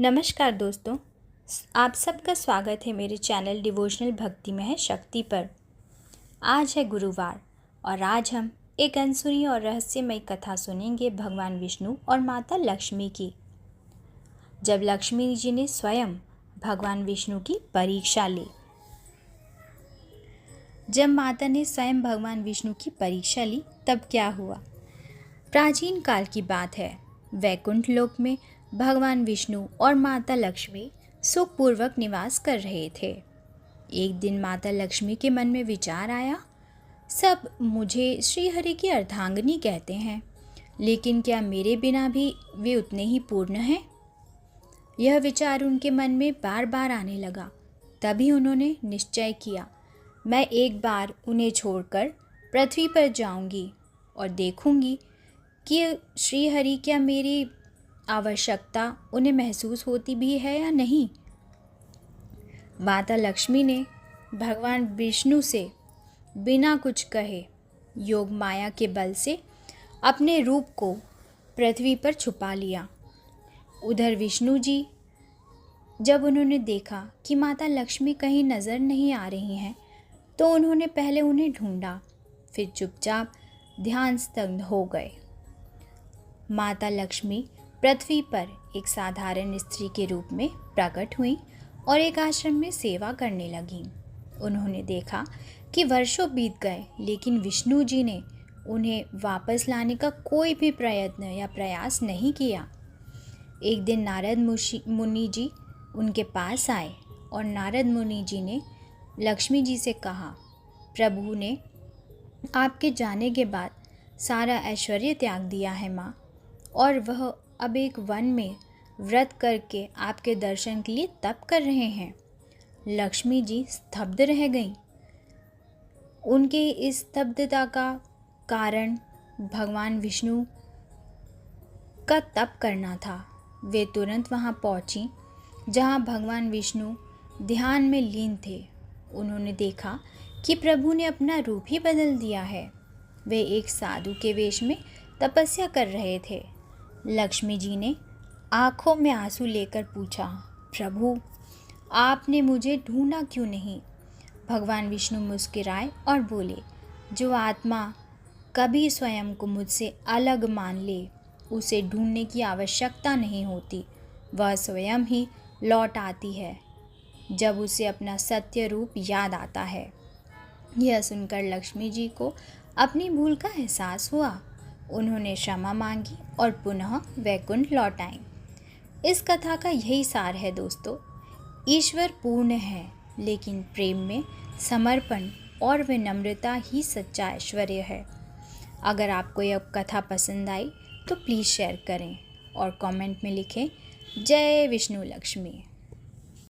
नमस्कार दोस्तों, आप सबका स्वागत है मेरे चैनल डिवोशनल भक्ति में है शक्ति पर। आज है गुरुवार और आज हम एक अनसुनी और रहस्यमयी कथा सुनेंगे भगवान विष्णु और माता लक्ष्मी की। जब लक्ष्मी जी ने स्वयं भगवान विष्णु की परीक्षा ली। जब माता ने स्वयं भगवान विष्णु की परीक्षा ली तब क्या हुआ? प्राचीन काल की बात है। वैकुंठ लोक में भगवान विष्णु और माता लक्ष्मी सुखपूर्वक निवास कर रहे थे। एक दिन माता लक्ष्मी के मन में विचार आया, सब मुझे श्रीहरि की अर्धांगिनी कहते हैं, लेकिन क्या मेरे बिना भी वे उतने ही पूर्ण हैं? यह विचार उनके मन में बार बार आने लगा। तभी उन्होंने निश्चय किया, मैं एक बार उन्हें छोड़कर पृथ्वी पर जाऊंगी और देखूंगी कि श्रीहरि क्या मेरी आवश्यकता उन्हें महसूस होती भी है या नहीं। माता लक्ष्मी ने भगवान विष्णु से बिना कुछ कहे योग माया के बल से अपने रूप को पृथ्वी पर छुपा लिया। उधर विष्णु जी जब उन्होंने देखा कि माता लक्ष्मी कहीं नज़र नहीं आ रही हैं, तो उन्होंने पहले उन्हें ढूंढा, फिर चुपचाप ध्यानस्तंग हो गए। माता लक्ष्मी पृथ्वी पर एक साधारण स्त्री के रूप में प्रकट हुई और एक आश्रम में सेवा करने लगीं। उन्होंने देखा कि वर्षों बीत गए, लेकिन विष्णु जी ने उन्हें वापस लाने का कोई भी प्रयत्न या प्रयास नहीं किया। एक दिन नारद मुनि जी उनके पास आए और नारद मुनि जी ने लक्ष्मी जी से कहा, प्रभु ने आपके जाने के बाद सारा ऐश्वर्य त्याग दिया है माँ, और वह अब एक वन में व्रत करके आपके दर्शन के लिए तप कर रहे हैं। लक्ष्मी जी स्तब्ध रह गईं। उनके इस स्तब्धता का कारण भगवान विष्णु का तप करना था। वे तुरंत वहां पहुंची जहां भगवान विष्णु ध्यान में लीन थे। उन्होंने देखा कि प्रभु ने अपना रूप ही बदल दिया है। वे एक साधु के वेश में तपस्या कर रहे थे। लक्ष्मी जी ने आंखों में आंसू लेकर पूछा, प्रभु आपने मुझे ढूंढा क्यों नहीं? भगवान विष्णु मुस्कुराए और बोले, जो आत्मा कभी स्वयं को मुझसे अलग मान ले, उसे ढूंढने की आवश्यकता नहीं होती। वह स्वयं ही लौट आती है जब उसे अपना सत्य रूप याद आता है। यह सुनकर लक्ष्मी जी को अपनी भूल का एहसास हुआ। उन्होंने क्षमा मांगी और पुनः वैकुंठ लौट आईं। इस कथा का यही सार है दोस्तों, ईश्वर पूर्ण है, लेकिन प्रेम में समर्पण और विनम्रता ही सच्चा ऐश्वर्य है। अगर आपको यह कथा पसंद आई तो प्लीज़ शेयर करें और कमेंट में लिखें, जय विष्णु लक्ष्मी।